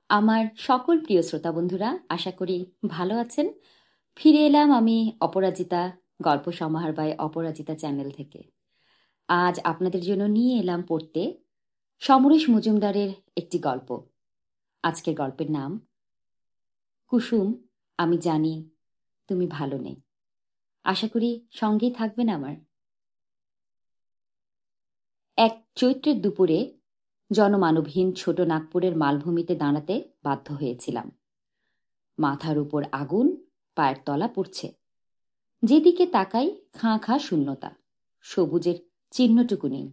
আমার সকল প্রিয় শ্রোতা বন্ধুরা, আশা করি ভালো আছেন। ফিরে এলাম আমি অপরাজিতা, গল্প সমাহার বাই অপরাজিতা চ্যানেল থেকে। আজ আপনাদের জন্য নিয়ে এলাম পড়তে সমরেশ মজুমদারের একটি গল্প। আজকের গল্পের নাম কুসুম, আমি জানি তুমি ভালো নেই। আশা করি সঙ্গেই থাকবেন আমার। এক চৈত্রের দুপুরে জনমানবহীন ছোট নাগপুরের মালভূমিতে দাঁড়াতে বাধ্য হয়েছিলাম। মাথার উপর আগুন, পায়ের তলা পড়ছে। যেদিকে তাকাই খাঁ খাঁ শূন্যতা, সবুজের চিহ্নটুকু নেই।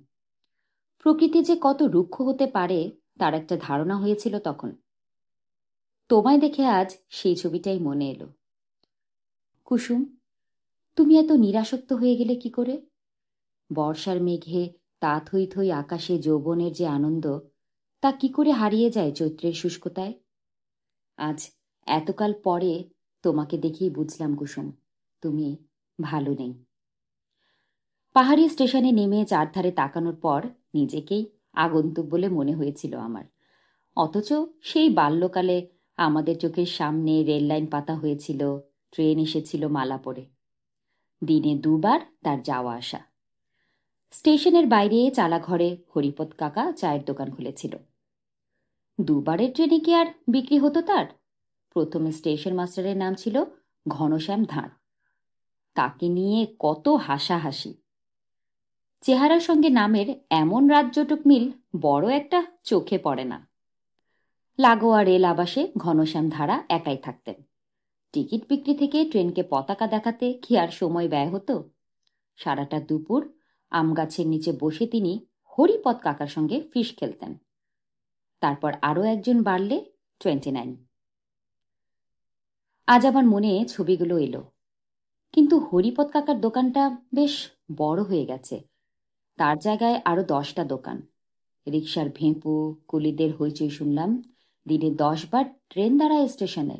প্রকৃতি যে কত রুক্ষ হতে পারে তার একটা ধারণা হয়েছিল তখন। তোমায় দেখে আজ সেই ছবিটাই মনে এলো। কুসুম, তুমি এত নিরাসক্ত হয়ে গেলে কি করে? বর্ষার মেঘে তা থই থই আকাশে যৌবনের যে আনন্দ, তা কি করে হারিয়ে যায় চৈত্রের শুষ্কতায়? আজ এতকাল পরে তোমাকে দেখেই বুঝলাম কুসুম, তুমি ভালো নেই। পাহাড়ি স্টেশনে নেমে চারধারে তাকানোর পর নিজেকেই আগন্তুক বলে মনে হয়েছিল আমার। অথচ সেই বাল্যকালে আমাদের চোখের সামনে রেললাইন পাতা হয়েছিল, ট্রেন এসেছিল মালা পড়ে। দিনে দুবার তার যাওয়া আসা। স্টেশনের বাইরে চালাঘরে হরিপদ কাকা চায়ের দোকান খুলেছিল। দুবারের ট্রেনে কি আর বিক্রি হতো তার? প্রথমে স্টেশন মাস্টারের নাম ছিল ঘনশ্যাম ধাঁড়। তাকে নিয়ে কত হাসাহাসি। চেহারার সঙ্গে নামের এমন রাজ্যটুক মিল বড় একটা চোখে পড়ে না। লাগোয়া রেল আবাসে ঘনশ্যাম ধারা একাই থাকতেন। টিকিট বিক্রি থেকে ট্রেনকে পতাকা দেখাতে কি আর সময় ব্যয় হতো? সারাটা দুপুর আম গাছের নিচে বসে তিনি হরিপদ কাকার সঙ্গে ফিস খেলতেন। তারপর আরও একজন বাড়লে 29। আজ আমার মনে ছবিগুলো এলো। কিন্তু হরিপদ কাকার দোকানটা বেশ বড় হয়ে গেছে। তার জায়গায় আরো 10টা দোকান। রিকশার ভেঁপু, কুলিদের হইচই শুনলাম। দিনে 10বার ট্রেন দাঁড়ায় স্টেশনে।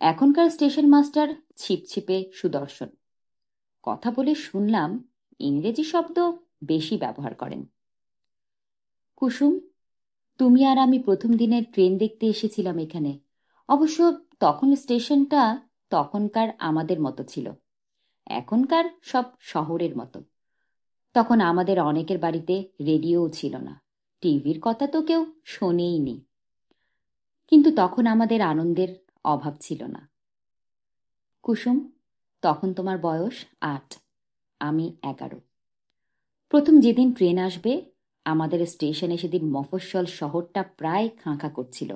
এখনকার স্টেশন মাস্টার ছিপছিপে সুদর্শন। কথা বলে শুনলাম ইংরেজি শব্দ বেশি ব্যবহার করেন। কুসুম, তুমি আর আমি প্রথম দিনের ট্রেন দেখতে এসেছিলাম এখানে। অবশ্য তখন স্টেশনটা তখনকার আমাদের মতো ছিল, এখনকার সব শহরের মতো। তখন আমাদের অনেকের বাড়িতে রেডিওও ছিল না, টিভির কথা তো কেউ শোনেইনি। কিন্তু তখন আমাদের আনন্দের অভাব ছিল না। কুসুম, তখন তোমার বয়স 8, আমি 11। প্রথম যেদিন ট্রেন আসবে, আমাদের স্টেশনে সেদিন মফস্বল শহরটা প্রায় খাঁ খাঁ করছিল।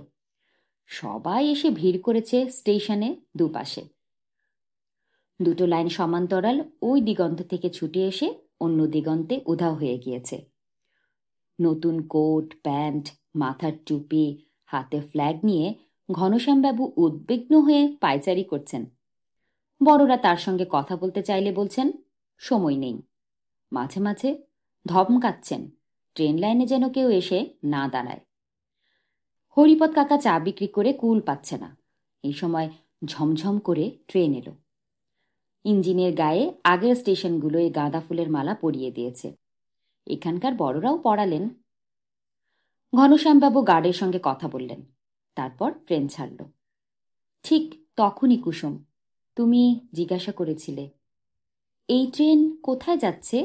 সবাই এসে ভিড় করেছে স্টেশনে দুপাশে। দুটো লাইন সমান্তরাল ওই দিগন্ত থেকে ছুটে এসে অন্য দিগন্তে উধাও হয়ে গিয়েছে। নতুন কোট প্যান্ট, মাথার টুপি, হাতে ফ্ল্যাগ নিয়ে ঘনশ্যামবাবু উদ্বিগ্ন হয়ে পায়চারি করছেন। বড়রা তার সঙ্গে কথা বলতে চাইলে বলছেন সময় নেই। মাঝে মাঝে ধমকাচ্ছেন ট্রেন লাইনে যেন কেউ এসে না দাঁড়ায়। হরিপদ কাকা চা বিক্রি করে কুল পাচ্ছে না। এই সময় ঝমঝম করে ট্রেন এলো। ইঞ্জিনের গায়ে আগের স্টেশনগুলোয় গাঁদা ফুলের মালা পরিয়ে দিয়েছে। এখানকার বড়রাও পড়ালেন। ঘনশ্যামবাবু গার্ডের সঙ্গে কথা বললেন। তারপর ট্রেন ছাড়ল। ঠিক তখনই কুসুম, তুমি জিজ্ঞাসা করেছিলে, এই ট্রেন কোথায় যাচ্ছে?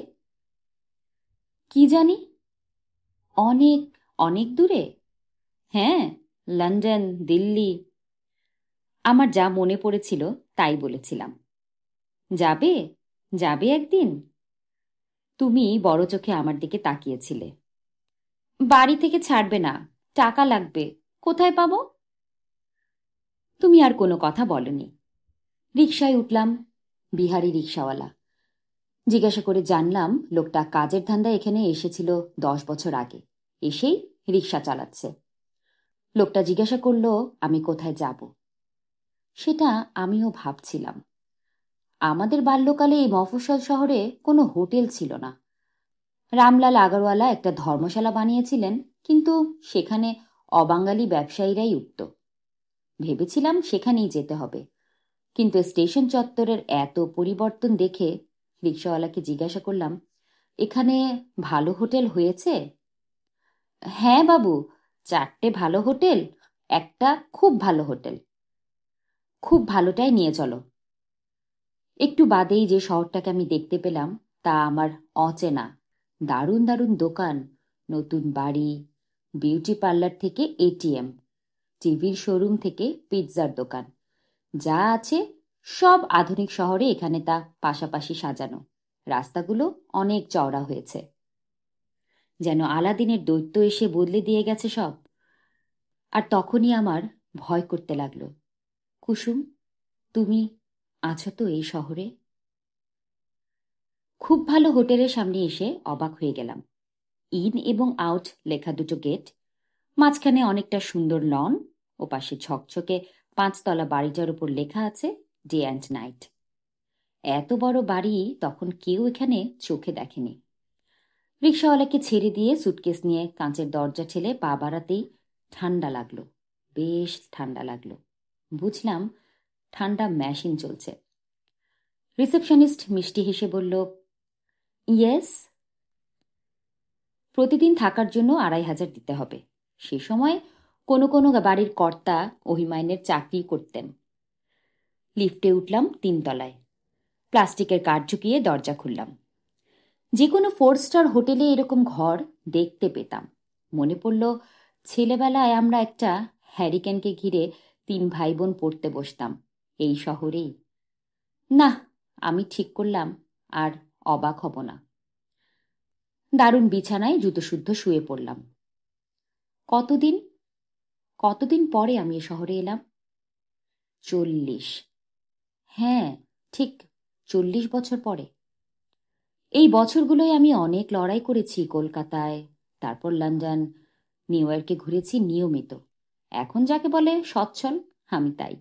কি জানি, অনেক অনেক দূরে। হ্যাঁ, লন্ডন, দিল্লি। আমার যা মনে পড়েছিল তাই বলেছিলাম। যাবে, যাবে একদিন। তুমি বড় চোখে আমার দিকে তাকিয়েছিলে। বাড়ি থেকে ছাড়বে না, টাকা লাগবে, কোথায় পাবো? তুমি আর কোনো কথা বলনি। রিকশায় উঠলাম, বিহারি রিকশাওয়ালা। জিজ্ঞাসা করে জানলাম লোকটা কাজের ধান্দায় এখানে এসেছিল 10 বছর আগে, এসেই রিকশা চালাচ্ছে। লোকটা জিজ্ঞাসা করল আমি কোথায় যাব। সেটা আমিও ভাবছিলাম। আমাদের বাল্যকালে এই মফস্বল শহরে কোনো হোটেল ছিল না। রামলাল আগরওয়ালা একটা ধর্মশালা বানিয়েছিলেন, কিন্তু সেখানে অবাঙালি ব্যবসায়ীরাই উঠত। ভেবেছিলাম সেখানেই যেতে হবে। কিন্তু স্টেশন চত্বরের এত পরিবর্তন দেখে রিকশাওয়ালাকে জিজ্ঞাসা করলাম, এখানে ভালো হোটেল হয়েছে? হ্যাঁ বাবু, 4টে ভালো হোটেল একটা খুব ভালো হোটেল। খুব ভালোটাই নিয়ে চলো। একটু বাদেই যে শহরটাকে আমি দেখতে পেলাম তা আমার অচেনা। দারুণ দারুণ দোকান, নতুন বাড়ি, বিউটি পার্লার থেকে এটিএম, টিভির শোরুম থেকে পিৎজার দোকান, যা আছে সব আধুনিক শহরে এখানে তা পাশাপাশি সাজানো। রাস্তাগুলো অনেক চওড়া হয়েছে, যেন আলাদিনের দৈত্য এসে বদলে দিয়ে গেছে সব। আর তখনই আমার ভয় করতে লাগলো। কুসুম, তুমি আছো তো এই শহরে? খুব ভালো হোটেলের সামনে এসে অবাক হয়ে গেলাম। ইন এবং আউট লেখা দুটো গেট, মাঝখানে অনেকটা সুন্দর লন, ও পাশে ঝকঝকে 5 তলা বাড়িটার উপর লেখা আছে ডে অ্যান্ড নাইট। এত বড় বাড়ি তখন কেউ এখানে চোখে দেখেনি। রিক্সাওয়ালাকে ছেড়ে দিয়ে সুটকেস নিয়ে কাঁচের দরজা ঠেলে পা বাড়াতেই ঠান্ডা লাগলো, বেশ ঠান্ডা লাগলো। বুঝলাম ঠান্ডা মেশিন চলছে। রিসেপশনিস্ট মিষ্টি হেসে বলল, ইয়েস। প্রতিদিন থাকার জন্য 2,500 দিতে হবে। সে সময় কোনো কোনো বাড়ির কর্তা অহিমাইনের চাকরি করতেন। লিফটে উঠলাম 3 তলায়। প্লাস্টিকের কাঠ ঝুঁকিয়ে দরজা খুললাম। যে কোনো 4 স্টার হোটেলে এরকম ঘর দেখতে পেতাম। মনে পড়ল ছেলেবেলায় আমরা একটা হ্যারিকেনকে ঘিরে 3 ভাই বোন পড়তে বসতাম এই শহরেই। না, আমি ঠিক করলাম আর অবাক হব না। দারুণ বিছানায় জুতো শুদ্ধ শুয়ে পড়লাম। কতদিন কতদিন পরে আমি এ শহরে এলাম? 40। হ্যাঁ, ঠিক 40 বছর পরে। এই বছরগুলোয় আমি অনেক লড়াই করেছি কলকাতায়, তারপর লন্ডন, নিউ ইয়র্কে ঘুরেছি নিয়মিত। এখন যাকে বলে সচ্ছল, আমি তাই।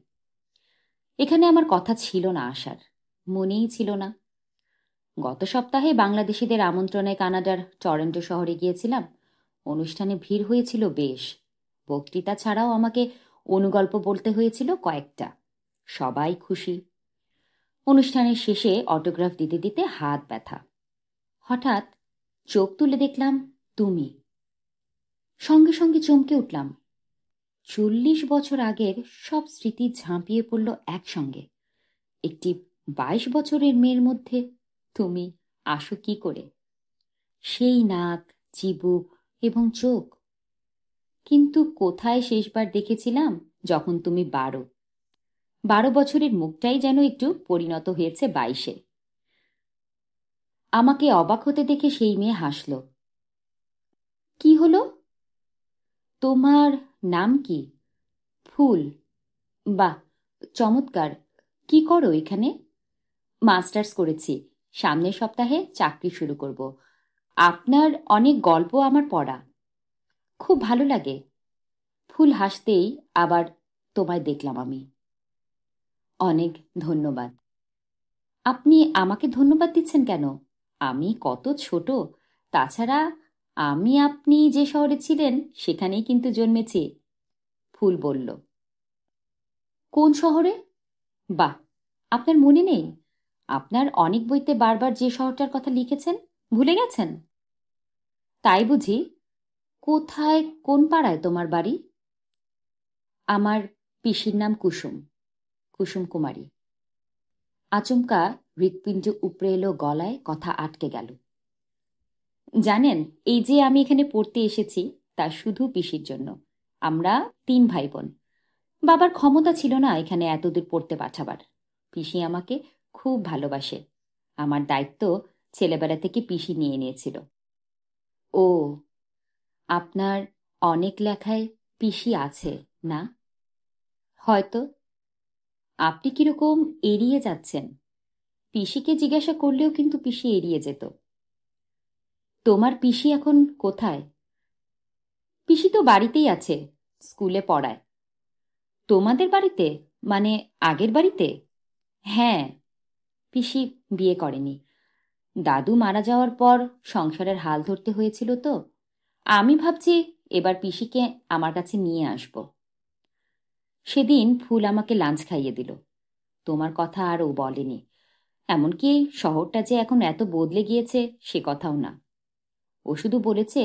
এখানে আমার কথা ছিল না আসার, মনেই ছিল না। গত সপ্তাহে বাংলাদেশিদের আমন্ত্রণে কানাডার টরন্টো শহরে গিয়েছিলাম। অনুষ্ঠানে ভিড় হয়েছিল বেশ। বক্তৃতা ছাড়াও আমাকে অনুগল্প বলতে হয়েছিল কয়েকটা। সবাই খুশি। অনুষ্ঠানের শেষে অটোগ্রাফ দিতে দিতে হাত ব্যথা। হঠাৎ চোখ তুলে দেখলাম তুমি। সঙ্গে সঙ্গে চমকে উঠলাম। 40 বছর আগের সব স্মৃতি ঝাঁপিয়ে পড়ল একসঙ্গে। একটি 22 বছরের মেয়ের মধ্যে তুমি আসো কি করে? সেই নাক, চিবুক এবং চোখ। কিন্তু কোথায় শেষবার দেখেছিলাম? যখন তুমি 12। 12 বছরের মুখটাই যেন একটু পরিণত হয়েছে 22-এ। আমাকে অবাক হতে দেখে সেই মেয়ে হাসল। কি হলো? তোমার নাম কি? ফুল। বাহ, চমৎকার। কি করো এখানে? মাস্টার্স করেছি। সামনের সপ্তাহে চাকরি শুরু করব। আপনার অনেক গল্প আমার পড়া। খুব ভালো লাগে। ফুল হাসতেই আবার তোমায় দেখলাম আমি। অনেক ধন্যবাদ। আপনি আমাকে ধন্যবাদ দিচ্ছেন কেন? আমি কত ছোট। তাছাড়া আমি আপনি যে শহরে ছিলেন সেখানেই কিন্তু জন্মেছি। ফুল বলল। কোন শহরে? বাহ, আপনার মনে নেই? আপনার অনেক বইতে বারবার যে শহরটার কথা লিখেছেন ভুলে গেছেন? তাই বুঝি? কোথায়, কোন পাড়ায় তোমার বাড়ি? আমার পিসির নাম কুসুম, কুসুম কুমারী। আচমকা হৃৎপিণ্ড উপড়ে এলো গলায়, কথা আটকে গেল। জানেন, এই যে আমি এখানে পড়তে এসেছি তা শুধু পিসির জন্য। আমরা 3 ভাই বোন। বাবার ক্ষমতা ছিল না এখানে এতদূর পড়তে পাঠাবার। পিসি আমাকে খুব ভালোবাসে। আমার দায়িত্ব ছেলেবেলা থেকে পিসি নিয়ে নিয়েছিল। ও, আপনার অনেক লেখায় পিসি আছে না? হয়তো। আপনি কিরকম এড়িয়ে যাচ্ছেন? পিসিকে জিজ্ঞাসা করলেও কিন্তু পিসি এড়িয়ে যেত। তোমার পিসি এখন কোথায়? পিসি তো বাড়িতেই আছে, স্কুলে পড়ায়। তোমাদের বাড়িতে? মানে আগের বাড়িতে? হ্যাঁ। পিসি বিয়ে করেনি। দাদু মারা যাওয়ার পর সংসারের হাল ধরতে হয়েছিল তো। আমি ভাবছি এবার পিসিকে আমার কাছে নিয়ে আসব। সেদিন ফুল আমাকে লাঞ্চ খাইয়ে দিল। তোমার কথা আর ও বলেনি। এমনকি শহরটা যে এখন এত বদলে গিয়েছে সে কথাও না। ও শুধু বলেছে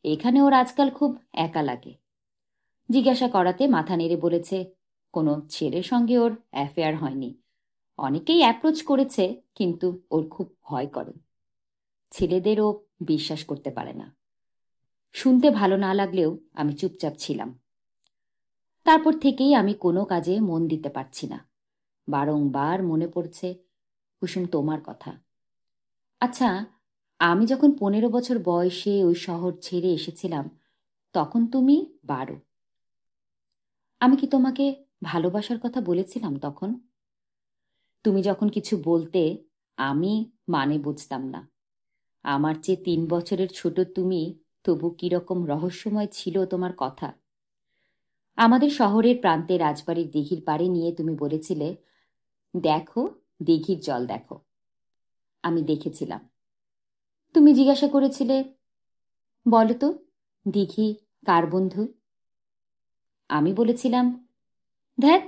এখানে ওর আজকাল খুব একা লাগে। জিজ্ঞাসা করাতে মাথা নেড়ে বলেছে কোনো ছেলের সঙ্গে ওর অ্যাফেয়ার হয়নি। অনেকেই অ্যাপ্রোচ করেছে, কিন্তু ওর খুব ভয় করে। ছেলেদেরও বিশ্বাস করতে পারে না। শুনতে ভালো না লাগলেও আমি চুপচাপ ছিলাম। তারপর থেকেই আমি কোনো কাজে মন দিতে পারছি না। বারংবার মনে পড়ছে কুসুম তোমার কথা। আচ্ছা, আমি যখন 15 বছর বয়সে ওই শহর ছেড়ে এসেছিলাম, তখন তুমি 12। আমি কি তোমাকে ভালোবাসার কথা বলেছিলাম তখন? তুমি যখন কিছু বলতে, আমি মানে বুঝতাম না। আমার চেয়ে 3 বছরের ছোট তুমি, তবু কিরকম রহস্যময় ছিল তোমার কথা। আমাদের শহরের প্রান্তে রাজবাড়ির দিঘির পাড়ে নিয়ে তুমি বলেছিলে, দেখো, দিঘির জল দেখো। আমি দেখেছিলাম। তুমি জিজ্ঞাসা করেছিলে, বলো তো, দিঘি কার বন্ধু? আমি বলেছিলাম, ধ্যাত,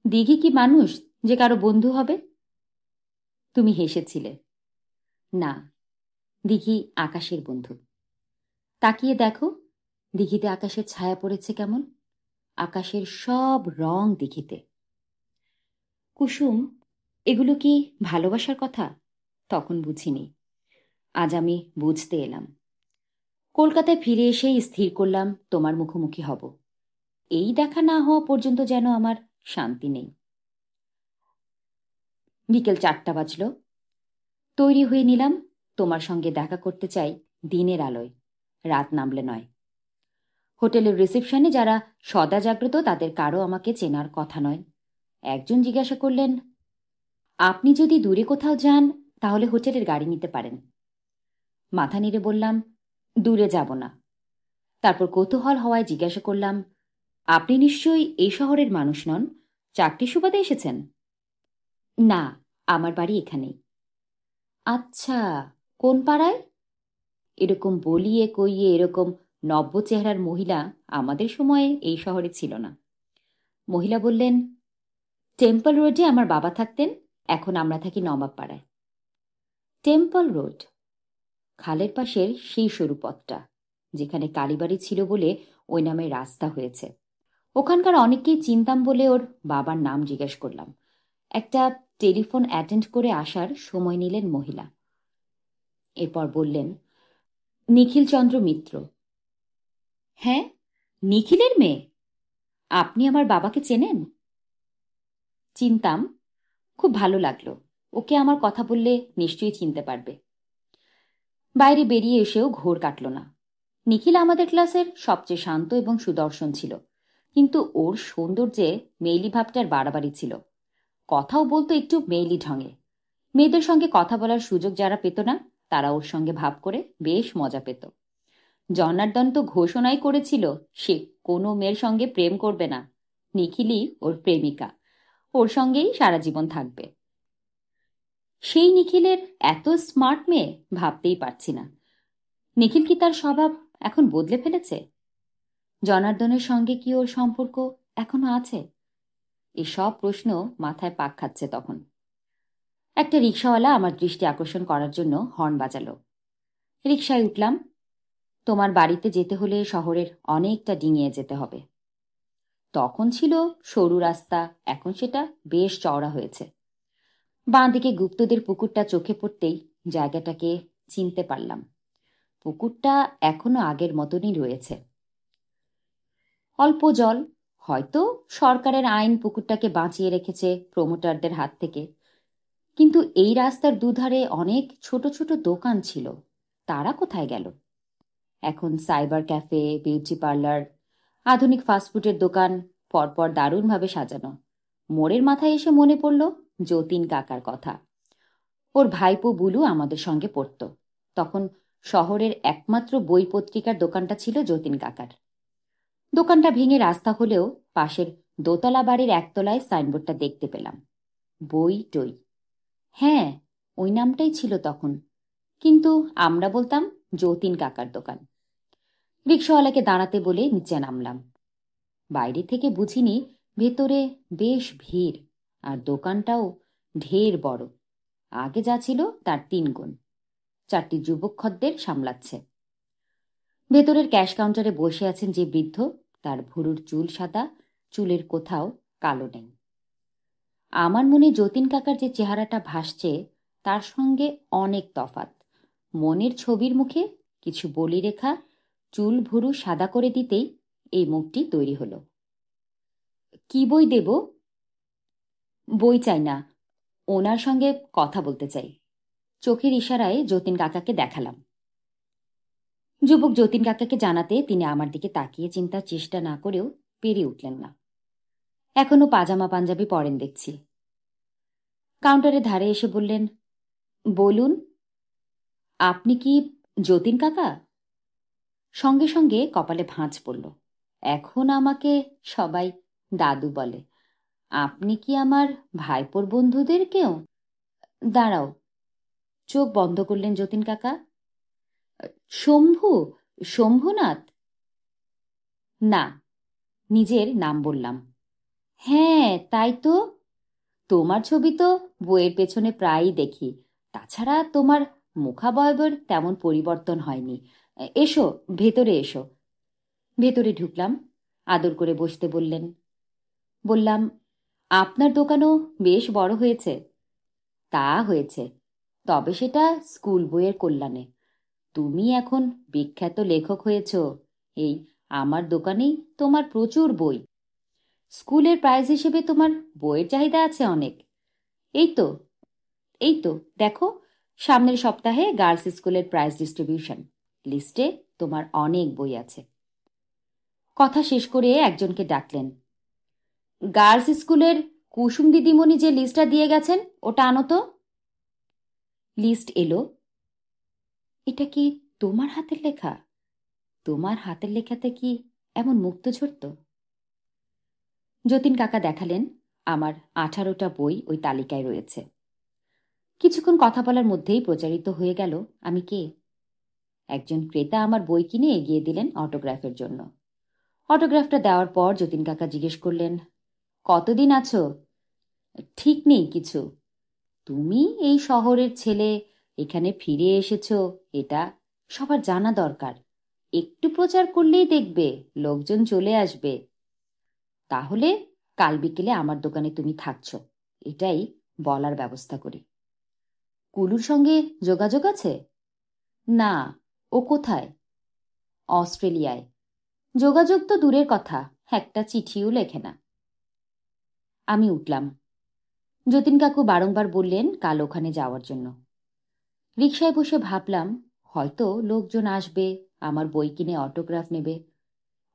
দিঘি কি মানুষ যে কারো বন্ধু হবে? তুমি হেসেছিলে। না, দিঘি আকাশের বন্ধু। তাকিয়ে দেখো, দিঘিতে আকাশের ছায়া পড়েছে কেমন। আকাশের সব রং দিঘিতে। কুসুম, এগুলো কি ভালোবাসার কথা? তখন বুঝিনি। আজ আমি বুঝতে এলাম। কলকাতায় ফিরে এসেই স্থির করলাম তোমার মুখোমুখি হব। এই দেখা না হওয়া পর্যন্ত যেন আমার শান্তি নেই। বিকেল 4টা বাজল। তৈরি হয়ে নিলাম। তোমার সঙ্গে দেখা করতে চাই দিনের আলোয়, রাত নামলে নয়। হোটেলের রিসেপশনে যারা সদা জাগ্রত তাদের কারো আমাকে চেনার কথা নয়। একজন জিজ্ঞাসা করলেন, আপনি যদি দূরে কোথাও যান তাহলে হোটেলের গাড়ি নিতে পারেন। মাথা নেড়ে বললাম, দূরে যাব না। তারপর কৌতূহল হওয়ায় জিজ্ঞাসা করলাম, আপনি নিশ্চয়ই এই শহরের মানুষ নন? চাকরি সুবাদে এসেছেন? না, আমার বাড়ি এখানেই। আচ্ছা, কোন পাড়ায়? এরকম বলিয়ে কইয়ে এরকম নব্য চেহারার মহিলা আমাদের সময়ে এই শহরে ছিল না। মহিলা বললেন, টেম্পল রোডে আমার বাবা থাকতেন, এখন আমরা থাকি নবাব পাড়ায়। Temple road? খালের পাশের সেই সরু পথটা, যেখানে কালীবাড়ি ছিল বলে ওই নামে রাস্তা হয়েছে। ওখানকার অনেককেই চিনতাম বলে ওর বাবার নাম জিজ্ঞেস করলাম। একটা টেলিফোন অ্যাটেন্ড করে আসার সময় নিলেন মহিলা। এরপর বললেন, নিখিল চন্দ্র মিত্র। হ্যাঁ, নিখিলের মেয়ে? আপনি আমার বাবাকে চেনেন? চিনতাম। খুব ভালো লাগলো। ওকে আমার কথা বললে নিশ্চয়ই চিনতে পারবে। বাইরে বেরিয়ে এসেও ঘোর কাটল না। নিখিল আমাদের ক্লাসের সবচেয়ে শান্ত এবং সুদর্শন ছিল, কিন্তু ওর সৌন্দর্যে মেইলি ভাবটার বাড়াবাড়ি ছিল। কথাও বলতো একটু মেইলি ঢঙে। মেয়েদের সঙ্গে কথা বলার সুযোগ যারা পেত না, তারা ওর সঙ্গে ভাব করে বেশ মজা পেত। জনার্দন তো ঘোষণাই করেছিল সে কোনো মেয়ের সঙ্গে প্রেম করবে না। নিখিলই ওর প্রেমিকা, ওর সঙ্গেই সারা জীবন থাকবে। সেই নিখিলের এত স্মার্ট মেয়ে ভাবতেই পারছি না। নিখিল কি তার স্বভাব এখন বদলে ফেলেছে? জনার্দনের সঙ্গে কি ওর সম্পর্ক এখনো আছে? এসব প্রশ্ন মাথায় পাক খাচ্ছে তখন। একটা রিকশাওয়ালা আমার দৃষ্টি আকর্ষণ করার জন্য হর্ন বাজালো। রিকশায় উঠলাম। তোমার বাড়িতে যেতে হলে শহরের অনেকটা ডিঙিয়ে যেতে হবে। তখন ছিল সরু রাস্তা, এখন সেটা বেশ চওড়া হয়েছে। বাঁ দিকে গুপ্তদের পুকুরটা চোখে পড়তেই জায়গাটাকে চিনতে পারলাম। পুকুরটা এখনো আগের মতনই রয়েছে। অল্প জল, হয়তো সরকারের আইন পুকুরটাকে বাঁচিয়ে রেখেছে প্রমোটারদের হাত থেকে। কিন্তু এই রাস্তার দুধারে অনেক ছোট ছোট দোকান ছিল, তারা কোথায় গেল? এখন সাইবার ক্যাফে, বিউটি পার্লার, আধুনিক ফাস্টফুডের দোকান পরপর দারুণভাবে সাজানো। মোড়ের মাথায় এসে মনে পড়ল যতীন কাকার কথা। ওর ভাইপো বুলু আমাদের সঙ্গে পড়ত। তখন শহরের একমাত্র বই পত্রিকার দোকানটা ছিল যতীন কাকার। দোকানটা ভেঙে রাস্তা হলেও পাশের দোতলা বাড়ির একতলায় সাইনবোর্ডটা দেখতে পেলাম, বই টই। হ্যাঁ, ওই নামটাই ছিল তখন, কিন্তু আমরা বলতাম যতীন কাকার দোকান। রিকশাওয়ালাকে দাঁড়াতে বলে নিচে নামলাম। বাইরে থেকে বুঝিনি ভেতরে বেশ ভিড়, আর দোকানটাও ঢের বড়। আগে যা ছিল তার 3 গুণ। 4টি যুবক খদ্দের সামলাচ্ছে। ভেতরের ক্যাশ কাউন্টারে বসে আছেন যে বৃদ্ধ, তার ভুরুর চুল সাদা, চুলের কোথাও কালো নেই। আমার মনে যতীন কাকার যে চেহারাটা ভাসছে তার সঙ্গে অনেক তফাত। মনের ছবির মুখে কিছু বলিরেখা চুল ভুরু সাদা করে দিতেই এই মুখটি তৈরি হলো। কি বই দেব? বই চাই না, ওনার সঙ্গে কথা বলতে চাই। চোখের ইশারায় যতীন কাকাকে দেখালাম। যুবক যতীন কাকাকে জানাতে তিনি আমার দিকে তাকিয়ে চিন্তার চেষ্টা না করেও পেরিয়ে উঠলেন না। এখনো পাজামা পাঞ্জাবি পরেন দেখছি। কাউন্টারের ধারে এসে বললেন, বলুন, আপনি কি যতীন কাকা? সঙ্গে সঙ্গে কপালে ভাঁজ পড়ল। এখন আমাকে সবাই দাদু বলে। আপনি কি আমার ভাইপোর বন্ধুদের কেউ? দাঁড়াও। চোখ বন্ধ করলেন যতীন কাকা। শম্ভু, শম্ভুনাথ? না, নিজের নাম বললাম। হ্যাঁ, তাই তো। তোমার ছবি তো বইয়ের পেছনে প্রায়ই দেখি। তাছাড়া তোমার মুখাবয়বের তেমন পরিবর্তন হয়নি। এসো, ভেতরে এসো। ভেতরে ঢুকলাম। আদর করে বসতে বললেন। বললাম, আপনার দোকানও বেশ বড় হয়েছে। তা হয়েছে, তবে সেটা স্কুল বইয়ের কল্যাণে। তুমি এখন বিখ্যাত লেখক হয়েছ। এই আমার দোকানেই তোমার প্রচুর বই। স্কুলের প্রাইজ হিসেবে তোমার বইয়ের চাহিদা আছে অনেক। এই তো, এই তো দেখো, সামনের সপ্তাহে গার্লস স্কুলের প্রাইজ ডিস্ট্রিবিউশন। লিস্টে তোমার অনেক বই আছে। কথা শেষ করে একজনকে ডাকলেন। গার্লস স্কুলের কুসুম দিদিমণি যে লিস্টটা দিয়ে গেছেন ওটা আনো তো। লিস্ট এলো। এটা কি তোমার হাতের লেখা? তোমার হাতের লেখাতে কি এমন মুক্ত ঝরত? যতীন কাকা দেখালেন আমার 18টা বই ওই তালিকায় রয়েছে। কিছুক্ষণ কথা বলার মধ্যেই প্রচারিত হয়ে গেল আমি কে। একজন ক্রেতা আমার বই কিনে এগিয়ে দিলেন অটোগ্রাফের জন্য। অটোগ্রাফটা দেওয়ার পর যতীন কাকা জিজ্ঞেস করলেন, কতদিন আছো? ঠিক নেই কিছু। তুমি এই শহরের ছেলে, এখানে ফিরে এসেছো, এটা সবার জানা দরকার। একটু প্রচার করলেই দেখবে লোকজন চলে আসবে। তাহলে কাল বিকেলে আমার দোকানে তুমি থাকছো, এটাই বলার ব্যবস্থা করি। কুলুর সঙ্গে যোগাযোগ আছে? না। ও কোথায়? অস্ট্রেলিয়ায়। যোগাযোগ তো দূরের কথা, একটা চিঠিও লেখে না। আমি উঠলাম। যতীন কাকু বারংবার বললেন কাল ওখানে যাওয়ার জন্য। রিকশায় বসে ভাবলাম, হয়তো লোকজন আসবে, আমার বই কিনে অটোগ্রাফ নেবে।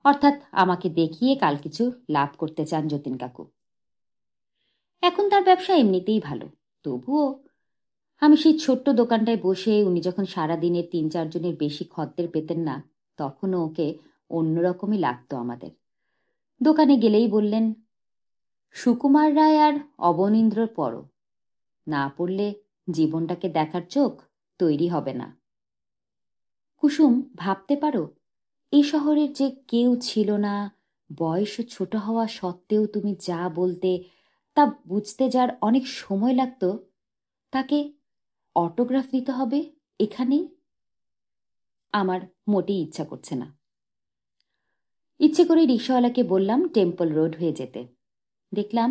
অর্থাৎ আমাকে দেখিয়ে কাল কিছু লাভ করতে চান যতীন কাকু। এখন তার ব্যবসা এমনিতেই ভালো, তবুও আমি সেই ছোট্ট দোকানটায় বসে উনি যখন সারাদিনের 3-4 জনের বেশি খদ্দের পেতেন না, তখনও ওকে অন্যরকমই লাগতো আমাদের। দোকানে গেলেই বললেন, সুকুমার রায় আর অবনীন্দ্রর পড়ো, না পড়লে জীবনটাকে দেখার চোখ তৈরি হবে না। কুসুম, ভাবতে পারো, এই শহরের যে কেউ ছিল না, বয়সও ছোট হওয়া সত্ত্বেও তুমি যা বলতে তা বুঝতে যার অনেক সময় লাগতো, তাকে অটোগ্রাফ দিতে হবে এখানেই? আমার মোটেই ইচ্ছা করছে না। ইচ্ছে করে রিক্সাওয়ালাকে বললাম টেম্পল রোড হয়ে যেতে। দেখলাম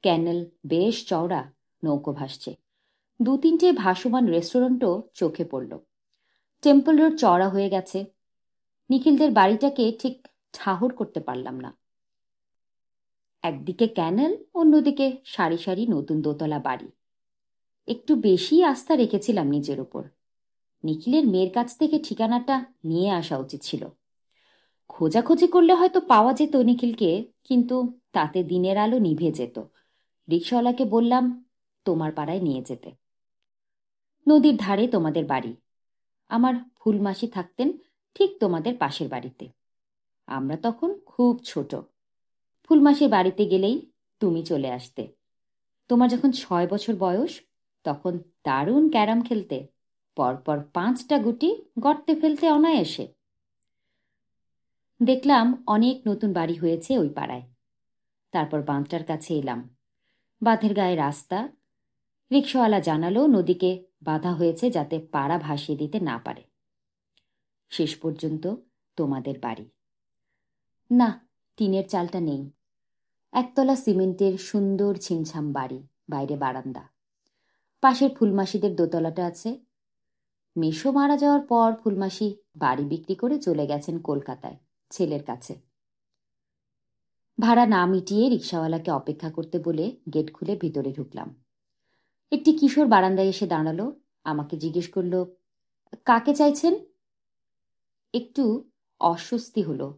ক্যানেল বেশ চওড়া, নৌকো ভাসছে। 2-3টে ভাসমান রেস্টুরেন্টও চোখে পড়ল। টেম্পল রোড চওড়া হয়ে গেছে। নিখিলদের বাড়িটাকে ঠিক ঠাহর করতে পারলাম না। একদিকে ক্যানেল, অন্যদিকে সারি সারি নতুন দোতলা বাড়ি। একটু বেশি আস্থা রেখেছিলাম নিজের উপর। নিখিলের মেয়ের কাছ থেকে ঠিকানাটা নিয়ে আসা উচিত ছিল। খোঁজাখুঁজি করলে হয়তো পাওয়া যেত নিখিলকে, কিন্তু তাতে দিনের আলো নিভে যেত। রিকশাওয়ালাকে বললাম তোমার পাড়ায় নিয়ে যেতে। নদীর ধারে তোমাদের বাড়ি। আমার ফুলমাসি থাকতেন ঠিক তোমাদের পাশের বাড়িতে। আমরা তখন খুব ছোট। ফুলমাসির বাড়িতে গেলেই তুমি চলে আসতে। তোমার যখন 6 বছর বয়স, তখন দারুণ ক্যারাম খেলতে, পরপর 5টা গুটি গর্তে ফেলতে অনায়াসে। দেখলাম অনেক নতুন বাড়ি হয়েছে ওই পাড়ায়। তারপর বাঁধটার কাছে এলাম। বাঁধের গায়ে রাস্তা। রিকশাওয়ালা জানালো নদীকে বাঁধা হয়েছে যাতে পাড়া ভাসিয়ে দিতে না পারে। শেষ পর্যন্ত তোমাদের বাড়ি। না, টিনের চালটা নেই। একতলা সিমেন্টের সুন্দর ছিমছাম বাড়ি, বাইরে বারান্দা। পাশের ফুলমাসিদের দোতলাটা আছে। মেসো মারা যাওয়ার পর ফুলমাসি বাড়ি বিক্রি করে চলে গেছেন কলকাতায়, ছেলের কাছে। ভাড়া না মিটিয়ে রিকশাওয়ালাকে অপেক্ষা করতে বলে গেট খুলে ভিতরে ঢুকলাম। একটি কিশোর বারান্দায় এসে দাঁড়ালো, আমাকে জিজ্ঞেস করল, কাকে চাইছেন? একটু অস্বস্তি হলো।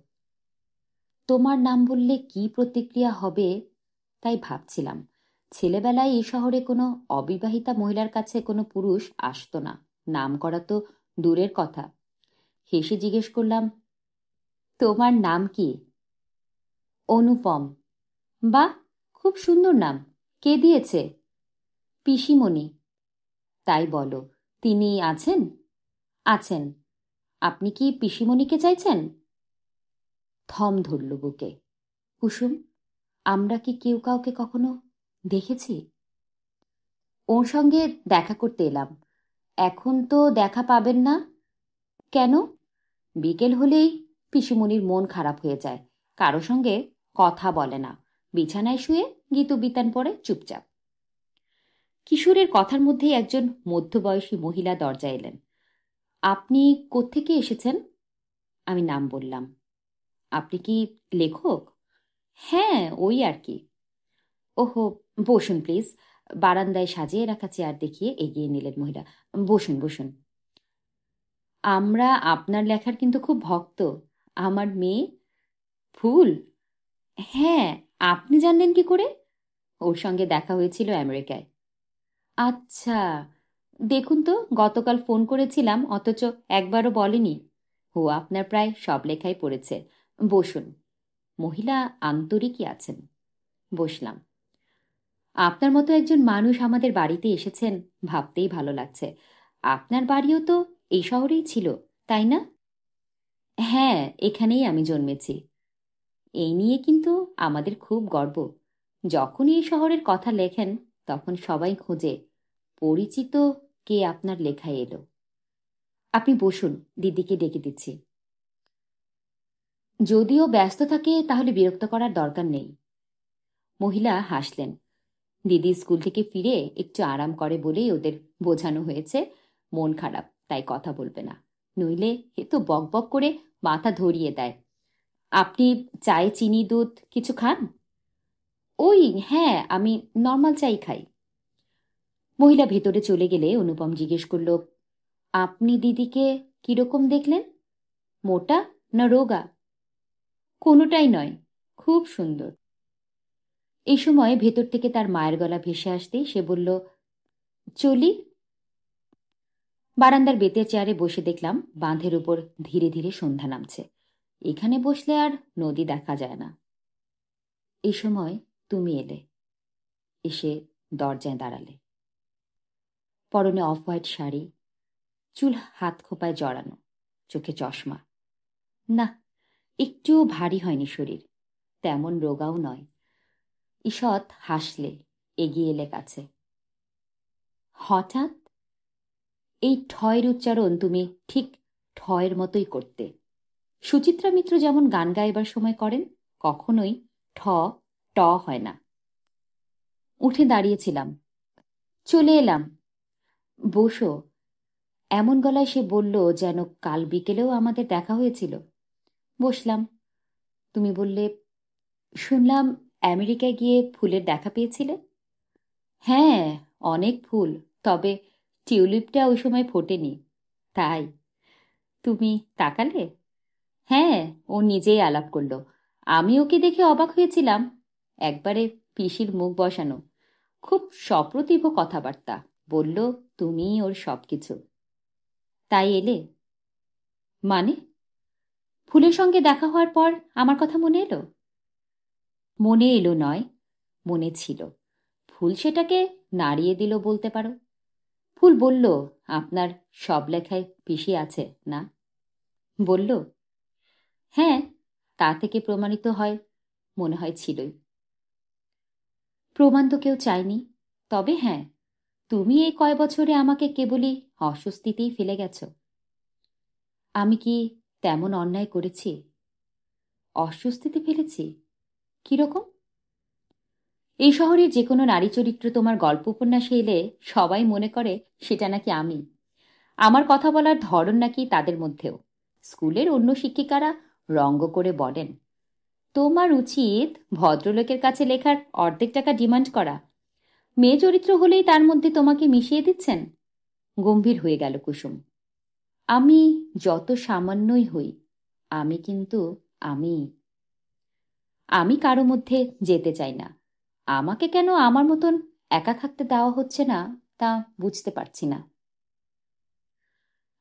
তোমার নাম বললে কি প্রতিক্রিয়া হবে তাই ভাবছিলাম। ছেলেবেলায় এই শহরে কোনো অবিবাহিতা মহিলার কাছে কোনো পুরুষ আসতো না, নাম করা তো দূরের কথা। হেসে জিজ্ঞেস করলাম, তোমার নাম কি? অনুপম। বাহ, খুব সুন্দর নাম। কে দিয়েছে? পিসিমণি। তাই বলো, তিনি আছেন? আছেন। আপনি কি পিসিমণিকে চাইছেন? থম ধরল বুকে। কুসুম, আমরা কি কেউ কাউকে কখনো দেখেছি? ওর সঙ্গে দেখা করতে এলাম। এখন তো দেখা পাবেন না। কেন? বিকেল হলেই পিসিমণির মন খারাপ হয়ে যায়, কারো সঙ্গে কথা বলে না, বিছানায় শুয়ে গীতবিতান পড়ে চুপচাপ। কিশোরের কথার মধ্যেই একজন মধ্যবয়সী মহিলা দরজায় এলেন। আপনি কোত্থেকে এসেছেন? আমি নাম বললাম। আপনি কি লেখক? হ্যাঁ, ওই আর কি। ওহো, বসুন প্লিজ। বারান্দায় সাজিয়ে রাখা চেয়ার দেখিয়ে এগিয়ে নিলেন মহিলা। বসুন বসুন। আমরা আপনার লেখার কিন্তু খুব ভক্ত। আমার মেয়ে ফুল। হ্যাঁ, আপনি জানলেন কি করে? ওর সঙ্গে দেখা হয়েছিল আমেরিকায়। আচ্ছা, দেখুন তো, গতকাল ফোন করেছিলাম অথচ একবারও বলেনি। ও আপনার প্রায় সব লেখাই পড়েছে। বসুন। মহিলা আন্তরিকই আছেন। বসলাম। আপনার মতো একজন মানুষ আমাদের বাড়িতে এসেছেন ভাবতেই ভালো লাগছে। আপনার বাড়িও তো এই শহরেই ছিল, তাই না? হ্যাঁ, এখানেই আমি জন্মেছি। এই নিয়ে কিন্তু আমাদের খুব গর্ব। যখনই এই শহরের কথা লেখেন তখন সবাই খোঁজে পরিচিত কে আপনার লেখায় এলো। আপনি বসুন, দিদিকে ডেকে দিচ্ছি। যদিও ব্যস্ত থাকে তাহলে বিরক্ত করার দরকার নেই। মহিলা হাসলেন। দিদি স্কুল থেকে ফিরে একটু আরাম করে বলেই ওদের বোঝানো হয়েছে মন খারাপ, তাই কথা বলবে না, নইলে এ তো বক বক করে মাথা ধরিয়ে দেয়। আপনি চায়ে চিনি দুধ কিছু খান? ওই, হ্যাঁ, আমি নর্মাল চাই খাই। মহিলা ভেতরে চলে গেলে অনুপম জিজ্ঞেস করল, আপনি দিদিকে কিরকম দেখলেন? মোটা না রোগা? কোনোটাই নয়, খুব সুন্দর। এই সময় ভেতর থেকে তার মায়ের গলা ভেসে আসতেই সে বলল, চলি। বারান্দার বেতের চেয়ারে বসে দেখলাম বাঁধের উপর ধীরে ধীরে সন্ধ্যা নামছে। এখানে বসলে আর নদী দেখা যায় না। এই সময় তুমি এলে, এসে দরজায় দাঁড়ালে। পরনে অফ হোয়াইট শাড়ি, চুল হাত খোপায় জড়ানো, চোখে চশমা। না, একটুও ভারী হয়নি শরীর, তেমন রোগাও নয়। ঈষৎ হাসলে, এগিয়ে এলে কাছে। হঠাৎ? এই ঠয়ের উচ্চারণ তুমি ঠিক ঠয়ের মতোই করতে। সুচিত্রা মিত্র যেমন গান গাইবার সময় করেন, কখনোই ঠ ট হয় না। উঠে দাঁড়িয়েছিলাম। চলে এলাম। বসো। এমন গলায় সে বলল যেন কাল বিকেলেও আমাদের দেখা হয়েছিল। বসলাম। তুমি বললে, শুনলাম আমেরিকায় গিয়ে ফুলের দেখা পেয়েছিলে। হ্যাঁ, অনেক ফুল, তবে টিউলিপটা ওই সময় ফোটেনি। তাই? তুমি তাকালে? হ্যাঁ, ও নিজেই আলাপ করলো। আমি ওকে দেখে অবাক হয়েছিলাম। একবারে পিসির মুখ বসানো, খুব সপ্রতিভ কথাবার্তা। বলল তুমিই ওর সবকিছু। তাই এলে? মানে? ফুলের সঙ্গে দেখা হওয়ার পর আমার কথা মনে এলো? মনে এলো নয়, মনে ছিল। ফুল সেটাকে নাড়িয়ে দিল বলতে পারো। ফুল বলল, আপনার সব লেখায় পিসি আছে না? বলল, হ্যাঁ, তা থেকে প্রমাণিত হয়, মনে হয় ছিলই। প্রমাণ তো কেউ চায়নি। তবে হ্যাঁ, তুমি এই কয় বছরে আমাকে কেবলই অস্বস্তিতেই ফেলে গেছ। আমি কি তেমন অন্যায় করেছি? অস্বস্তিতে ফেলেছি? কিরকম? এই শহরের যে কোনো নারী চরিত্র তোমার গল্প উপন্যাসে এলে সবাই মনে করে সেটা নাকি আমি। আমার কথা বলার ধরন নাকি তাদের মধ্যেও। স্কুলের অন্য শিক্ষিকারা রঙ্গ করে বলেন, তোমার উচিত ভদ্রলোকের কাছে লেখার অর্ধেক টাকা ডিমান্ড করা। মেয়ে চরিত্র হলেই তার মধ্যে তোমাকে মিশিয়ে দিচ্ছেন। গম্ভীর হয়ে গেল কুসুম। আমি যত সামান্যই হই, আমি কিন্তু আমি। আমি কারো মধ্যে যেতে চাই না। আমাকে কেন আমার মতন একা থাকতে দেওয়া হচ্ছে না তা বুঝতে পারছি না।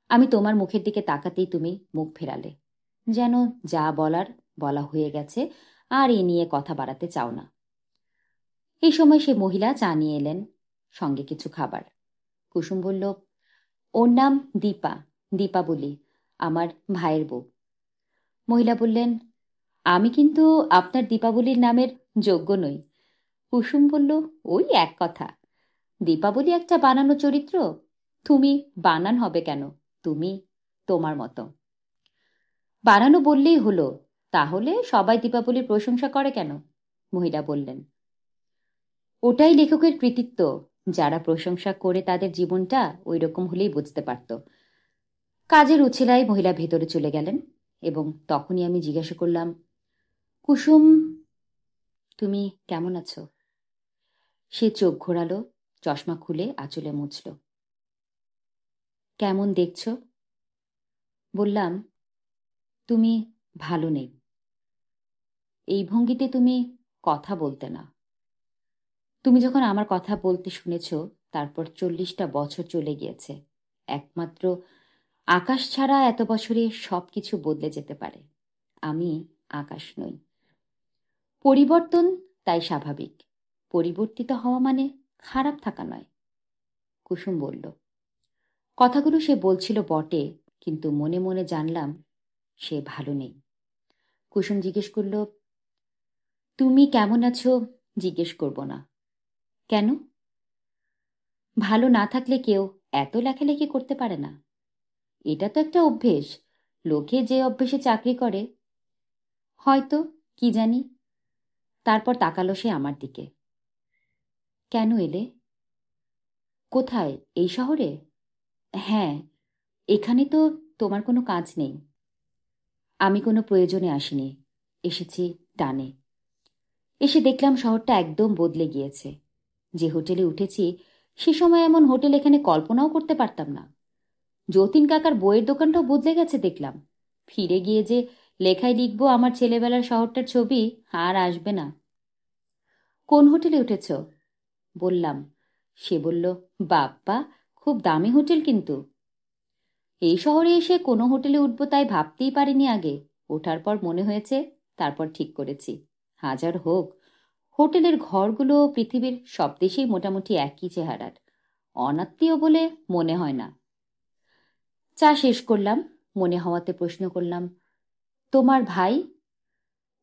আমি তোমার মুখের দিকে তাকাতেই তুমি মুখ ফেরালে, যেন যা বলার বলা হয়ে গেছে, আর এ নিয়ে কথা বাড়াতে চাও না। এই সময় সে মহিলা চা নিয়ে এলেন, সঙ্গে কিছু খাবার। কুসুম বলল, ওর নাম দীপা, দীপা বলি, আমার ভাইয়ের বউ। মহিলা বললেন, আমি কিন্তু আপনার দীপাবলির নামের যোগ্য নই। কুসুম বলল, ওই এক কথা। দীপাবলি একটা বানানো চরিত্র। তুমি বানান হবে কেন? তুমি তোমার মতো। বানানো বললেই হলো, তাহলে সবাই দীপাবলির প্রশংসা করে কেন? মহিলা বললেন, ওটাই লেখকের কৃতিত্ব। যারা প্রশংসা করে তাদের জীবনটা ওই রকম হলেই বুঝতে পারত। কাজের উছিলায় মহিলা ভেতরে চলে গেলেন, এবং তখনই আমি জিজ্ঞাসা করলাম, কুসুম, তুমি কেমন আছো? সে চোখ ঘোরালো, চশমা খুলে আঁচলে মুছল। কেমন দেখছ? বললাম, তুমি ভালো নেই। এই ভঙ্গিতে তুমি কথা বলতে না। তুমি যখন আমার কথা বলতে শুনেছ, তারপর 40টা বছর চলে গিয়েছে। একমাত্র আকাশ ছাড়া এত বছরে সব কিছু বদলে যেতে পারে। আমি আকাশ নই। পরিবর্তন তাই স্বাভাবিক। পরিবর্তিত হওয়া মানে খারাপ থাকা নয়। কুসুম বলল। কথাগুলো সে বলছিল বটে, কিন্তু মনে মনে জানলাম সে ভালো নেই। কুসুম জিজ্ঞেস করল, তুমি কেমন আছো জিজ্ঞেস করব না। কেন? ভালো না থাকলে কেউ এত লেখালেখি করতে পারে না। এটা তো একটা অভ্যেস। লোকে যে অভ্যেসে চাকরি করে। হয়তো, কি জানি। তারপর তাকালো সে আমার দিকে। কেন এলে? কোথায়? এই শহরে? হ্যাঁ, এখানে তো তোমার কোনো কাজ নেই। আমি কোনো প্রয়োজনে আসিনি, এসেছি টানে। এসে দেখলাম শহরটা একদম বদলে গিয়েছে। যে হোটেলে উঠেছি সে সময় এমন হোটেল এখানে কল্পনাও করতে পারতাম না। যতীন কাকার বইয়ের দোকানটাও বদলে গেছে দেখলাম। ফিরে গিয়ে যে লেখায় লিখবো আমার ছেলেবেলার শহরটার ছবি, আর আসবে না। কোন হোটেলে উঠেছ? বললাম। সে বলল, বাপ্পা, খুব দামি হোটেল কিন্তু। এই শহরে এসে কোনো হোটেলে উঠবো তাই ভাবতেই পারিনি আগে। ওঠার পর মনে হয়েছে, তারপর ঠিক করেছি। হাজার হোক, হোটেলের ঘরগুলো পৃথিবীর সব দেশেই মোটামুটি একই চেহারার। অনাত্মীয় বলে মনে হয় না। চা শেষ করলাম। মনে হওয়াতে প্রশ্ন করলাম, তোমার ভাই?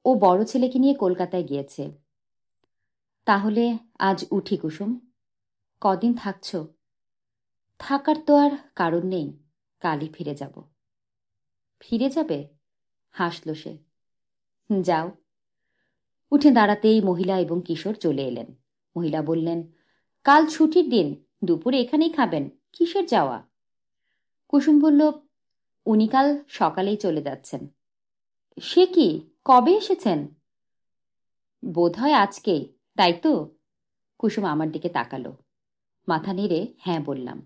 ও বড় ছেলেকে নিয়ে কলকাতায় গিয়েছে। তাহলে আজ উঠি কুসুম। কদিন থাকছ? থাকার তো আর কারণ নেই, কালই ফিরে যাব। ফিরে যাবে? হাসল সে। যাও। উঠে দাঁড়াতেই মহিলা এবং কিশোর চলে এলেন। মহিলা বললেন, কাল ছুটির দিন, দুপুরে এখানেই খাবেন, কিসের যাওয়া? কুসুম বলল, উনি কাল সকালেই চলে যাচ্ছেন। সে কি, কবে এসেছেন? বোধহয় আজকেই, তাই তো? কুসুম আমার দিকে তাকালো। মাথা নেড়ে হ্যাঁ বললাম।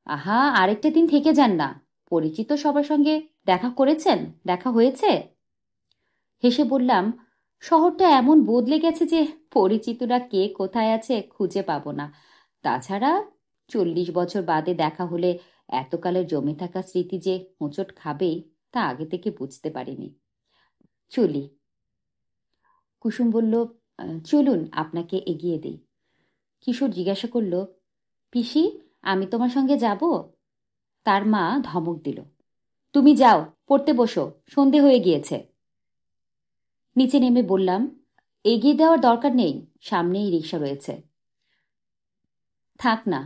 আহা, আরেকটা দিন থেকে যান না। পরিচিত সবার সঙ্গে দেখা করেছেন? দেখা হয়েছে? হেসে বললাম, শহরটা এমন বদলে গেছে যে পরিচিতরা কে কোথায় আছে খুঁজে পাবো না। তাছাড়া 40 বছর বাদে দেখা হলে এতকালের জমে থাকা স্মৃতি যে হোঁচট খাবেই, তা আগে থেকে বুঝতে পারিনি। চলি। কুসুম বলল, চলুন, আপনাকে এগিয়ে দিই। কিশোর জিজ্ঞাসা করল, পিসি, আমি তোমার সঙ্গে যাব? তার মা ধমক দিল, তুমি যাও, পড়তে বসো, সন্ধে হয়ে গিয়েছে। নিচে নেমে বললাম, এগিয়ে দেওয়ার দরকার নেই, সামনেই রিক্সা রয়েছে। থাক না,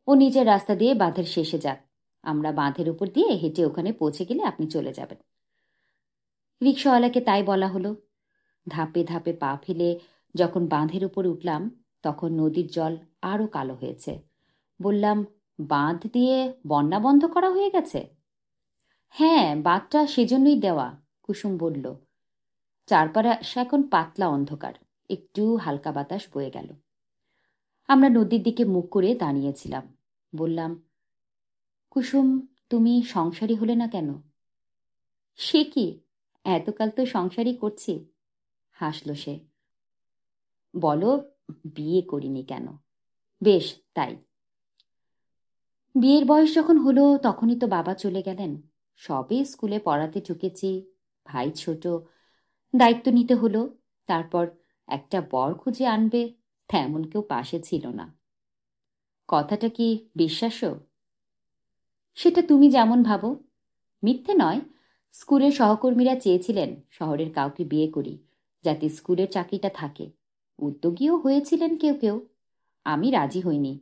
ও নিজের রাস্তা দিয়ে বাঁধের শেষে যাক। আমরা বাঁধের উপর দিয়ে হেঁটে ওখানে পৌঁছে গেলে আপনি চলে যাবেন। রিকশাওয়ালাকে তাই বলা হলো। ধাপে ধাপে পা ফেলে যখন বাঁধের উপর উঠলাম, তখন নদীর জল আরও কালো হয়েছে। বললাম, বাঁধ দিয়ে বন্যা বন্ধ করা হয়ে গেছে? হ্যাঁ, বাঁধটা সেজন্যই দেওয়া, কুসুম বলল। চারপাশ এখন পাতলা অন্ধকার, একটু হালকা বাতাস বয়ে গেল। আমরা নদীর দিকে মুখ করে দাঁড়িয়েছিলাম। বললাম, কুসুম, তুমি সংসারী হলে না কেন? সে কি, এতকাল তো সংসারই করছি, হাসল সে। বলো, বিয়ে করিনি কেন? বেশ, তাই। বিয়ের বয়স যখন হলো তখনই তো বাবা চলে গেলেন। সবে স্কুলে পড়াতে ঢুকেছি, ভাই ছোট, দায়িত্ব নিতে হলো। তারপর একটা বর খুঁজে আনবে তেমন কেউ পাশে ছিল না। কথাটা কি বিশ্বাস্য? সেটা তুমি যেমন ভাবো। মিথ্যে নয়, স্কুলের সহকর্মীরা চেয়েছিলেন শহরের কাউকে বিয়ে করি, যাতে স্কুলের চাকরিটা থাকে। উদ্যোগীও হয়েছিলেন কেউ কেউ। আমি রাজি হইনি।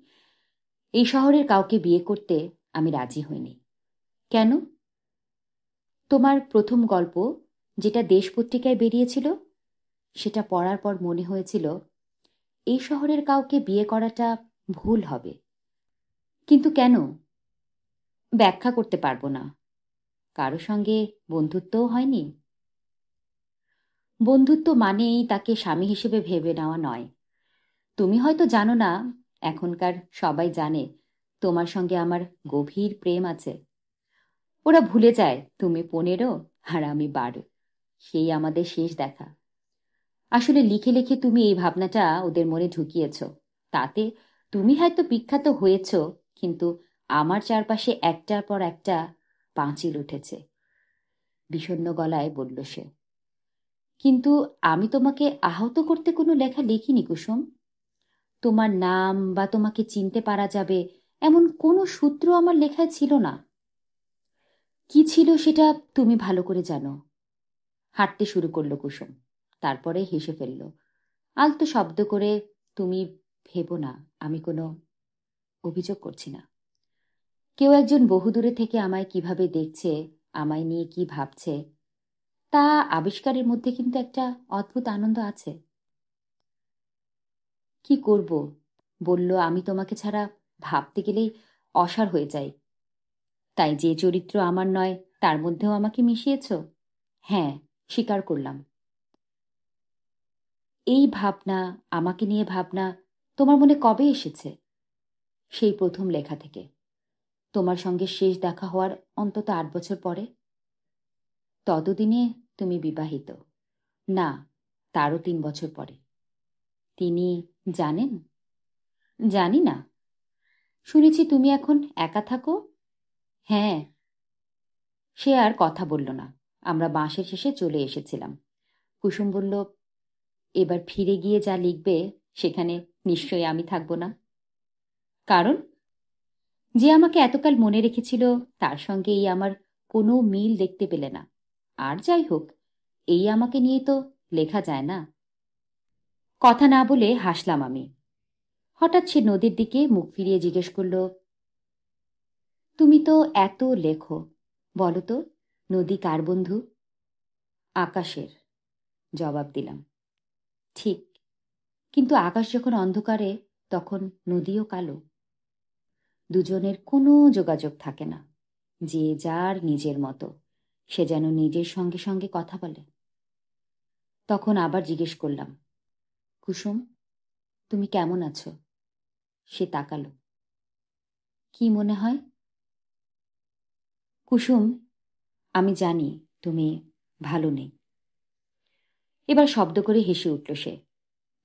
এই শহরের কাউকে বিয়ে করতে আমি রাজি হইনি। কেন? তোমার প্রথম গল্প, যেটা দেশ পত্রিকায় বেরিয়েছিল, সেটা পড়ার পর মনে হয়েছিল এই শহরের কাউকে বিয়ে করাটা ভুল হবে। কিন্তু কেন? ব্যাখ্যা করতে পারবো না। কারো সঙ্গে বন্ধুত্বও হয়নি। বন্ধুত্ব মানেই তাকে স্বামী হিসেবে ভেবে নেওয়া নয়। তুমি হয়তো জানো না, এখনকার সবাই জানে তোমার সঙ্গে আমার গভীর প্রেম আছে। ওরা ভুলে যায় তুমি 15 আর আমি 12। সেই আমাদের শেষ দেখা। আসলে লিখে লিখে তুমি এই ভাবনাটা ওদের মনে ঢুকিয়েছ। তাতে তুমি হয়তো বিখ্যাত হয়েছ, কিন্তু আমার চারপাশে একটার পর একটা পাঁচিল উঠেছে, বিষণ্ণ গলায় বলল সে। কিন্তু আমি তোমাকে আহত করতে কোনো লেখা লিখিনি কুসুম। তোমার নাম বা তোমাকে চিনতে পারা যাবে এমন কোনো সূত্র আমার লেখায় ছিল না। কি ছিল সেটা তুমি ভালো করে জানো। হাঁটতে শুরু করলো কুসুম, তারপরে হেসে ফেলল আলতো শব্দ করে। তুমি ভেবো না, আমি কোনো অভিযোগ করছি না। কেউ একজন বহুদূরে থেকে আমায় কিভাবে দেখছে, আমায় নিয়ে কি ভাবছে, তা আবিষ্কারের মধ্যে কিন্তু একটা অদ্ভুত আনন্দ আছে। কি করব, বলল, আমি তোমাকে ছাড়া ভাবতে গেলেই অসাড় হয়ে যাই। তাই যে চরিত্র আমার নয় তার মধ্যেও আমাকে মিশিয়েছ। হ্যাঁ, স্বীকার করলাম। এই ভাবনা, আমাকে নিয়ে ভাবনা, তোমার মনে কবে এসেছে? সেই প্রথম লেখা থেকে। তোমার সঙ্গে শেষ দেখা হওয়ার অন্তত 8 বছর পরে। ততদিনে তুমি বিবাহিত। না, তারও 3 বছর পরে। তিনি জানেন? জানি না। শুনেছি তুমি এখন একা থাকো। হ্যাঁ। সে আর কথা বলল না। আমরা বাঁশের শেষে চলে এসেছিলাম। কুসুম বলল, এবার ফিরে গিয়ে যা লিখবে সেখানে নিশ্চয়ই আমি থাকব না। কারণ? যে আমাকে এতকাল মনে রেখেছিল তার সঙ্গে এই আমার কোনো মিল দেখতে পেলে না। আর যাই হোক, এই আমাকে নিয়ে তো লেখা যায় না। কথা না বলে হাসলাম আমি। হঠাৎ সে নদীর দিকে মুখ ফিরিয়ে জিজ্ঞেস করল, তুমি তো এত লেখো, বলো তো নদী কার বন্ধু? আকাশের, জবাব দিলাম। ঠিক, কিন্তু আকাশ যখন অন্ধকারে তখন নদীও কালো। দুজনের কোনো যোগাযোগ থাকে না। যে যার নিজের মতো, সে যেন নিজের সঙ্গে সঙ্গে কথা বলে। তখন আবার জিজ্ঞেস করলাম, কুসুম, তুমি কেমন আছো? সে তাকালো। কি মনে হয়? কুসুম, আমি জানি তুমি ভালো নেই। এবার শব্দ করে হেসে উঠল সে।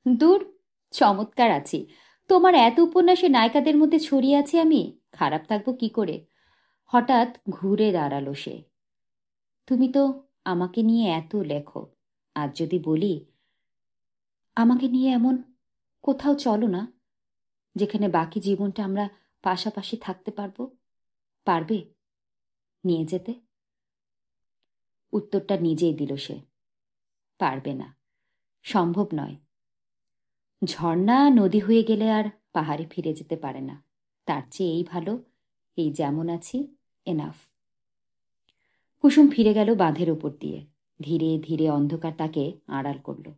দূর, চমৎকার আছি। তোমার এত উপন্যাসে নায়িকাদের মধ্যে ছড়িয়ে আছি আমি, খারাপ থাকবো কি করে? হঠাৎ ঘুরে দাঁড়ালো সে। তুমি তো আমাকে নিয়ে এত লেখো, আজ যদি বলি আমাকে নিয়ে এমন কোথাও চলো না, যেখানে বাকি জীবনটা আমরা পাশাপাশি থাকতে পারবো? পারবে নিয়ে যেতে? উত্তরটা নিজেই দিল সে। পারবে না, সম্ভব নয়। ঝর্ণা নদী হয়ে গেলে আর পাহাড়ে ফিরে যেতে পারে না। তার চেয়ে এই ভালো, এই যেমন আছি এনাফ। কুসুম ফিরে গেল বাঁধের ওপর দিয়ে। ধীরে ধীরে অন্ধকারটাকে আড়াল করল।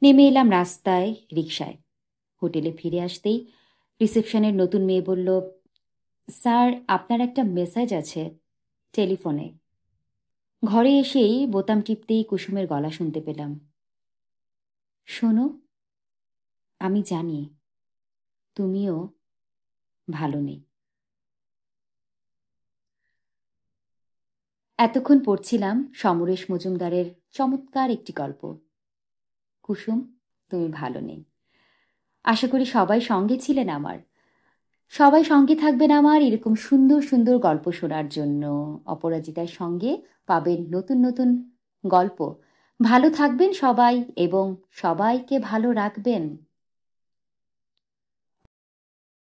নেমে এলাম রাস্তায়, রিকশায়। হোটেলে ফিরে আসতেই রিসেপশনের নতুন মেয়ে বলল, স্যার, আপনার একটা মেসেজ আছে টেলিফোনে। ঘরে এসেই বোতাম টিপতেই কুসুমের গলা শুনতে পেলাম, শোনো, আমি জানি তুমিও ভালো নেই। এতক্ষণ পড়ছিলাম সমরেশ মজুমদারের চমৎকার একটি গল্প, কুসুম, তুমি ভালো নেই। আশা করি সবাই সঙ্গে ছিলেন আমার। সবাই সঙ্গে থাকবেন আমার এরকম সুন্দর সুন্দর গল্প শোনার জন্য। অপরাজিতার সঙ্গে পাবেন নতুন নতুন গল্প। ভালো থাকবেন সবাই এবং সবাইকে ভালো রাখবেন।